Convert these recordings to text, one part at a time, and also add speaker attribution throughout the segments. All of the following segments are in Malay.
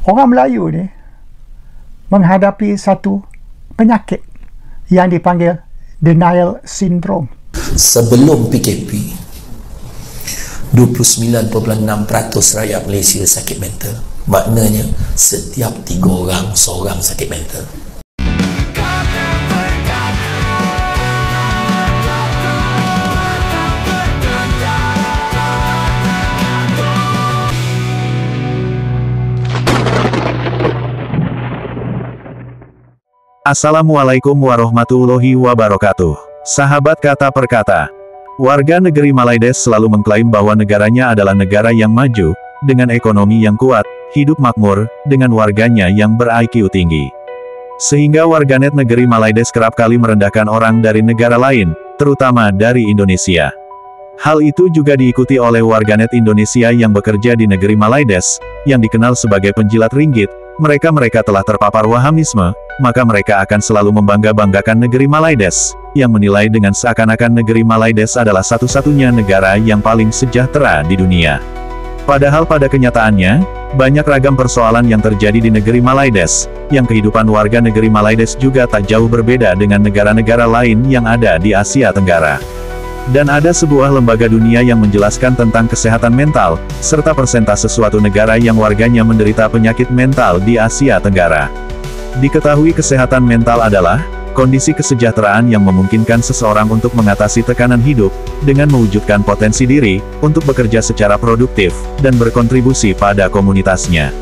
Speaker 1: orang Melayu ni menghadapi satu penyakit yang dipanggil denial syndrome.
Speaker 2: Sebelum PKP, 29.6% rakyat Malaysia sakit mental. Maknanya setiap 3 orang seorang sakit mental.
Speaker 3: Assalamualaikum warahmatullahi wabarakatuh. Sahabat Kata Per Kata, warga negeri Malaides selalu mengklaim bahwa negaranya adalah negara yang maju, dengan ekonomi yang kuat, hidup makmur, dengan warganya yang ber-IQ tinggi. Sehingga warganet negeri Malaides kerap kali merendahkan orang dari negara lain, terutama dari Indonesia. Hal itu juga diikuti oleh warganet Indonesia yang bekerja di negeri Malaides, yang dikenal sebagai penjilat ringgit. Mereka telah terpapar Wahamisme, maka mereka akan selalu membangga-banggakan negeri Malaides, yang menilai dengan seakan-akan negeri Malaides adalah satu-satunya negara yang paling sejahtera di dunia. Padahal pada kenyataannya, banyak ragam persoalan yang terjadi di negeri Malaides, yang kehidupan warga negeri Malaides juga tak jauh berbeda dengan negara-negara lain yang ada di Asia Tenggara. Dan ada sebuah lembaga dunia yang menjelaskan tentang kesehatan mental, serta persentase suatu negara yang warganya menderita penyakit mental di Asia Tenggara. Diketahui kesehatan mental adalah kondisi kesejahteraan yang memungkinkan seseorang untuk mengatasi tekanan hidup, dengan mewujudkan potensi diri, untuk bekerja secara produktif, dan berkontribusi pada komunitasnya.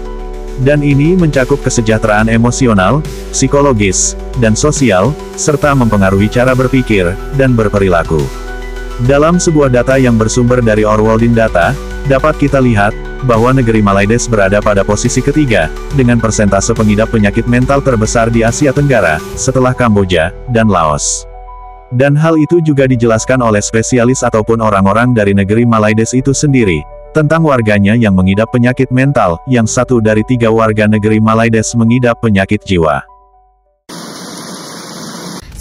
Speaker 3: Dan ini mencakup kesejahteraan emosional, psikologis, dan sosial, serta mempengaruhi cara berpikir, dan berperilaku. Dalam sebuah data yang bersumber dari Orwelldin Data, dapat kita lihat, bahwa negeri Malaides berada pada posisi ketiga, dengan persentase pengidap penyakit mental terbesar di Asia Tenggara, setelah Kamboja, dan Laos. Dan hal itu juga dijelaskan oleh spesialis ataupun orang-orang dari negeri Malaides itu sendiri, tentang warganya yang mengidap penyakit mental, yang 1 dari 3 warga negeri Malaides mengidap penyakit jiwa.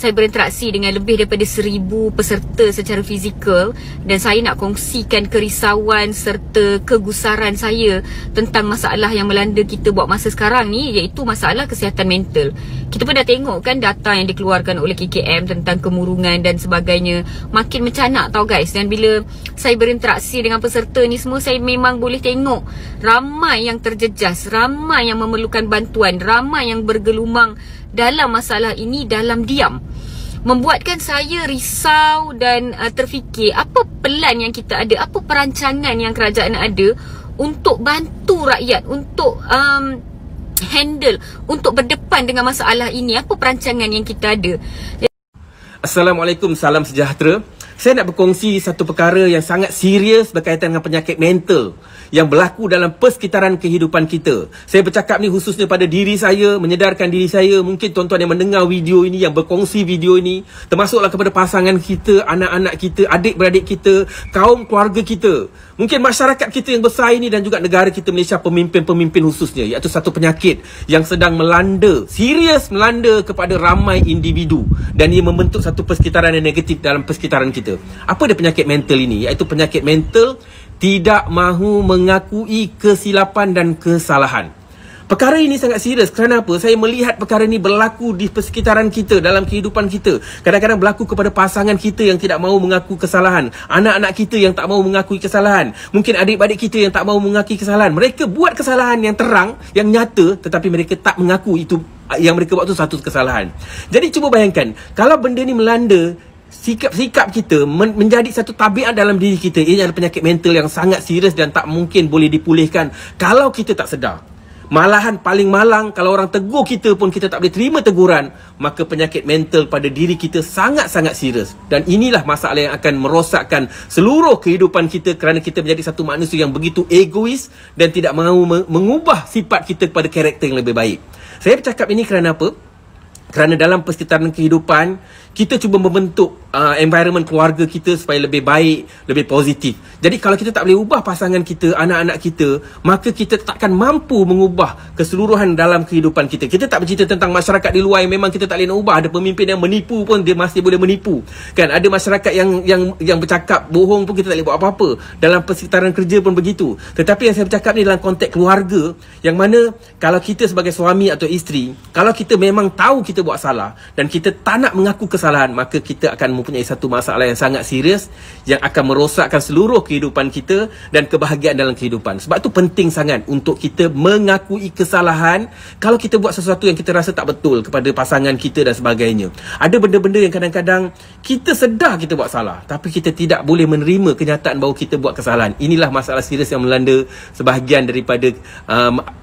Speaker 4: Saya berinteraksi dengan lebih daripada 1000 peserta secara fizikal dan saya nak kongsikan kerisauan serta kegusaran saya tentang masalah yang melanda kita buat masa sekarang ni, iaitu masalah kesihatan mental. Kita pun dah tengok kan data yang dikeluarkan oleh KKM tentang kemurungan dan sebagainya. Makin mencanak tau guys. Dan bila saya berinteraksi dengan peserta ni semua, saya memang boleh tengok ramai yang terjejas, ramai yang memerlukan bantuan, ramai yang bergelumang dalam masalah ini dalam diam. Membuatkan saya risau dan terfikir apa pelan yang kita ada, apa perancangan yang kerajaan ada untuk bantu rakyat, untuk handle, untuk berdepan dengan masalah ini. Apa perancangan yang kita ada?
Speaker 5: Assalamualaikum, salam sejahtera. Saya nak berkongsi satu perkara yang sangat serius berkaitan dengan penyakit mental yang berlaku dalam persekitaran kehidupan kita. Saya bercakap ni khususnya pada diri saya, menyedarkan diri saya. Mungkin tuan-tuan yang mendengar video ini, yang berkongsi video ini, termasuklah kepada pasangan kita, anak-anak kita, adik-beradik kita, kaum keluarga kita, mungkin masyarakat kita yang besar ini dan juga negara kita Malaysia, pemimpin-pemimpin khususnya, iaitu satu penyakit yang sedang melanda, serius melanda kepada ramai individu, dan ia membentuk satu persekitaran yang negatif dalam persekitaran kita. Apa dia penyakit mental ini? Iaitu penyakit mental tidak mahu mengakui kesilapan dan kesalahan. Perkara ini sangat serius. Kerana apa? Saya melihat perkara ini berlaku di persekitaran kita, dalam kehidupan kita. Kadang-kadang berlaku kepada pasangan kita yang tidak mahu mengaku kesalahan, anak-anak kita yang tak mahu mengakui kesalahan, mungkin adik-adik kita yang tak mahu mengakui kesalahan. Mereka buat kesalahan yang terang, yang nyata, tetapi mereka tak mengaku itu yang mereka buat itu satu kesalahan. Jadi cuba bayangkan, kalau benda ni melanda sikap kita, menjadi satu tabiat dalam diri kita, ini adalah penyakit mental yang sangat serius dan tak mungkin boleh dipulihkan kalau kita tak sedar. Malahan paling malang, kalau orang tegur kita pun kita tak boleh terima teguran, maka penyakit mental pada diri kita sangat-sangat serius. Dan inilah masalah yang akan merosakkan seluruh kehidupan kita, kerana kita menjadi satu manusia yang begitu egois dan tidak mahu mengubah sifat kita kepada karakter yang lebih baik. Saya bercakap ini kerana apa? Kerana dalam persekitaran kehidupan, kita cuba membentuk environment keluarga kita supaya lebih baik, lebih positif. Jadi kalau kita tak boleh ubah pasangan kita, anak-anak kita, maka kita takkan mampu mengubah keseluruhan dalam kehidupan kita. Kita tak bercerita tentang masyarakat di luar yang memang kita tak boleh nak ubah. Ada pemimpin yang menipu pun dia masih boleh menipu. Kan ada masyarakat yang bercakap bohong pun kita tak boleh buat apa-apa. Dalam persekitaran kerja pun begitu. Tetapi yang saya bercakap ni dalam konteks keluarga, yang mana kalau kita sebagai suami atau isteri, kalau kita memang tahu kita buat salah dan kita tak nak mengaku kesalahan, maka kita akan mempunyai satu masalah yang sangat serius yang akan merosakkan seluruh kehidupan kita dan kebahagiaan dalam kehidupan. Sebab tu penting sangat untuk kita mengakui kesalahan kalau kita buat sesuatu yang kita rasa tak betul kepada pasangan kita dan sebagainya. Ada benda-benda yang kadang-kadang kita sedar kita buat salah, tapi kita tidak boleh menerima kenyataan bahawa kita buat kesalahan. Inilah masalah serius yang melanda sebahagian daripada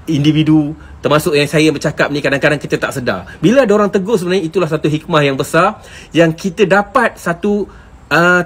Speaker 5: individu, termasuk yang saya bercakap ni. Kadang-kadang kita tak sedar. Bila ada orang tegur, sebenarnya itulah satu hikmah yang besar yang kita dapat, satu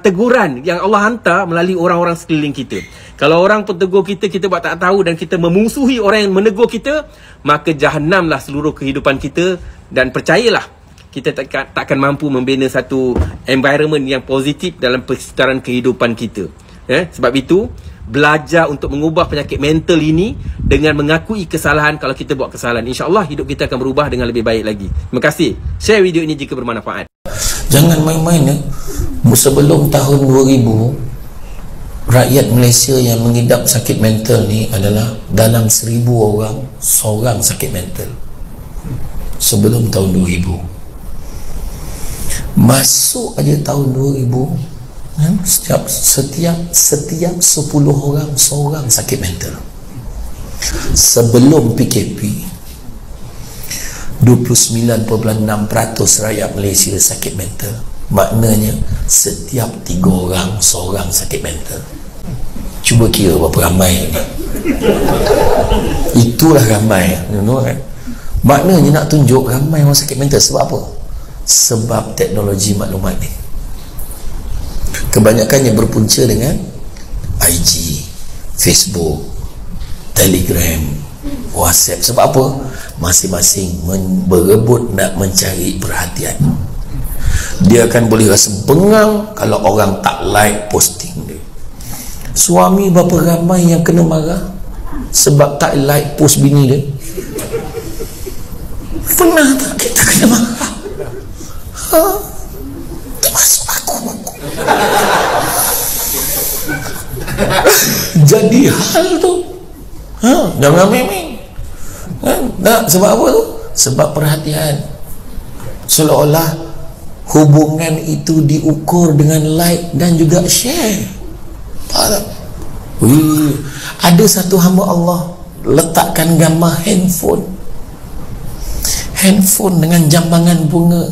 Speaker 5: teguran yang Allah hantar melalui orang-orang sekeliling kita. Kalau orang pun tegur kita, kita buat tak tahu dan kita memusuhi orang yang menegur kita, maka jahanamlah seluruh kehidupan kita. Dan percayalah, kita takkan mampu membina satu environment yang positif dalam persekitaran kehidupan kita. Sebab itu, belajar untuk mengubah penyakit mental ini dengan mengakui kesalahan kalau kita buat kesalahan. InsyaAllah hidup kita akan berubah dengan lebih baik lagi. Terima kasih. Share video ini jika bermanfaat.
Speaker 2: Jangan main-main ya. Sebelum tahun 2000, rakyat Malaysia yang mengidap sakit mental ni adalah dalam 1000 orang, seorang sakit mental. Sebelum tahun 2000. Masuk aja tahun 2000, setiap 10 orang seorang sakit mental. Sebelum PKP, 29.6% rakyat Malaysia sakit mental. Maknanya setiap 3 orang seorang sakit mental. Cuba kira berapa ramai ni. Itulah ramai, kan? Maknanya nak tunjuk ramai orang sakit mental. Sebab apa? Sebab teknologi maklumat ni. Kebanyakannya berpunca dengan IG, Facebook, Telegram, WhatsApp. Sebab apa? Masing-masing berebut nak mencari perhatian. Dia akan boleh rasa bengang kalau orang tak like posting dia. Suami berapa ramai yang kena marah sebab tak like post bini dia? Pernah tak kita kena marah? Termasuk aku. Jadi hal tu, jangan memang. Tak, sebab apa tu? Sebab perhatian. Seolah-olah hubungan itu diukur dengan like dan juga share. Faham? Ada satu hamba Allah letakkan gambar handphone dengan jambangan bunga.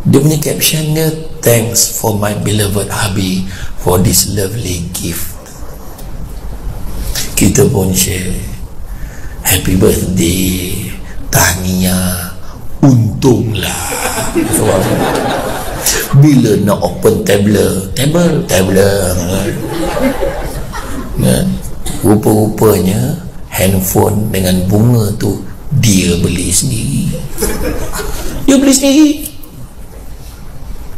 Speaker 2: Dia punya caption dia, "Thanks for my beloved hubby for this lovely gift." Kita pun share, "Happy birthday, tahniah, untunglah." Bila nak open tablet, rupa-rupanya handphone dengan bunga tu dia beli sendiri.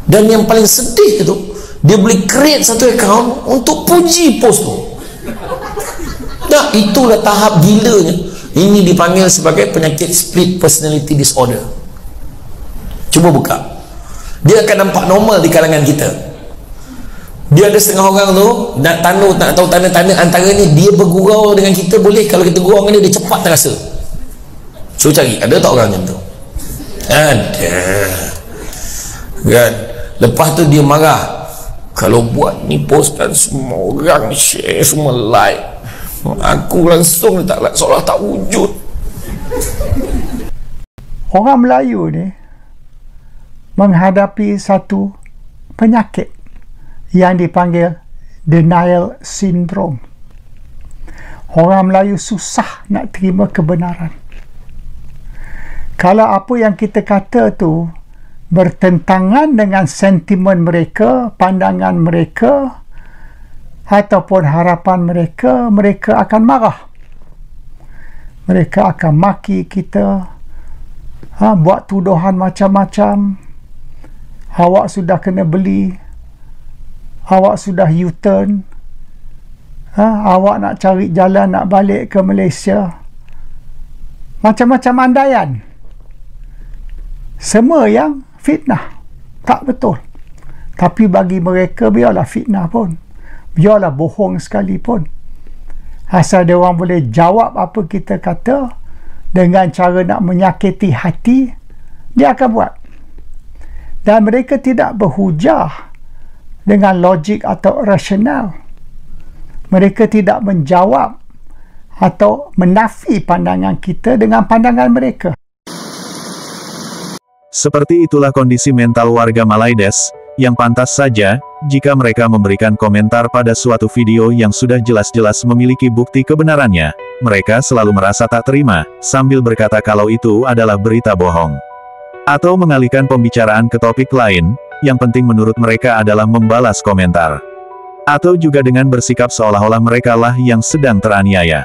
Speaker 2: Dan yang paling sedih tu, dia boleh create satu account untuk puji post tu. Nah, itulah tahap gilanya. Ini dipanggil sebagai penyakit split personality disorder. Cuba buka, dia akan nampak normal di kalangan kita. Dia ada setengah orang tu nak tahu tanda-tanda antaranya dia bergurau dengan kita boleh. Kalau kita gurau dengan dia cepat terasa. So cari, ada tak orang macam tu? Ada kan? Lepas tu dia marah kalau buat ni post kan semua orang share, semua like, aku langsung tak like, seolah tak wujud.
Speaker 1: Orang Melayu ni menghadapi satu penyakit yang dipanggil denial syndrome. Orang Melayu susah nak terima kebenaran. Kalau apa yang kita kata tu bertentangan dengan sentimen mereka, pandangan mereka ataupun harapan mereka, mereka akan marah. Mereka akan maki kita, buat tuduhan macam-macam, awak sudah kena beli, awak sudah U-turn, awak nak cari jalan nak balik ke Malaysia, macam-macam andaian. Semua yang fitnah, tak betul. Tapi bagi mereka, biarlah fitnah pun, biarlah bohong sekalipun, asal dia orang boleh jawab apa kita kata dengan cara nak menyakiti hati, dia akan buat. Dan mereka tidak berhujah dengan logik atau rasional. Mereka tidak menjawab atau menafi pandangan kita dengan pandangan mereka.
Speaker 3: Seperti itulah kondisi mental warga Malaides, yang pantas saja, jika mereka memberikan komentar pada suatu video yang sudah jelas-jelas memiliki bukti kebenarannya, mereka selalu merasa tak terima, sambil berkata kalau itu adalah berita bohong. Atau mengalihkan pembicaraan ke topik lain, yang penting menurut mereka adalah membalas komentar. Atau juga dengan bersikap seolah-olah mereka lah yang sedang teraniaya.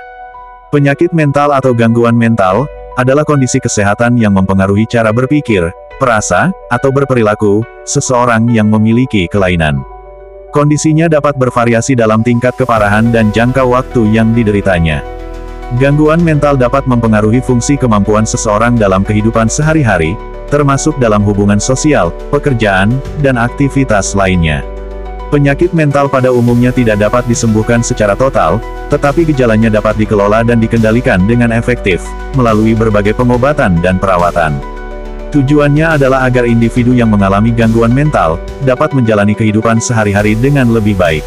Speaker 3: Penyakit mental atau gangguan mental, adalah kondisi kesehatan yang mempengaruhi cara berpikir, perasa, atau berperilaku, seseorang yang memiliki kelainan. Kondisinya dapat bervariasi dalam tingkat keparahan dan jangka waktu yang dideritanya. Gangguan mental dapat mempengaruhi fungsi kemampuan seseorang dalam kehidupan sehari-hari, termasuk dalam hubungan sosial, pekerjaan, dan aktivitas lainnya. Penyakit mental pada umumnya tidak dapat disembuhkan secara total, tetapi gejalanya dapat dikelola dan dikendalikan dengan efektif, melalui berbagai pengobatan dan perawatan. Tujuannya adalah agar individu yang mengalami gangguan mental, dapat menjalani kehidupan sehari-hari dengan lebih baik.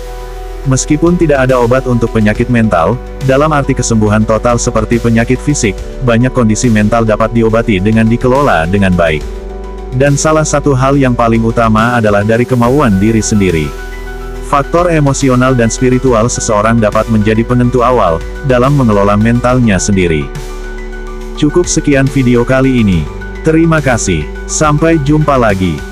Speaker 3: Meskipun tidak ada obat untuk penyakit mental, dalam arti kesembuhan total seperti penyakit fisik, banyak kondisi mental dapat diobati dengan dikelola dengan baik. Dan salah satu hal yang paling utama adalah dari kemauan diri sendiri. Faktor emosional dan spiritual seseorang dapat menjadi penentu awal, dalam mengelola mentalnya sendiri. Cukup sekian video kali ini. Terima kasih. Sampai jumpa lagi.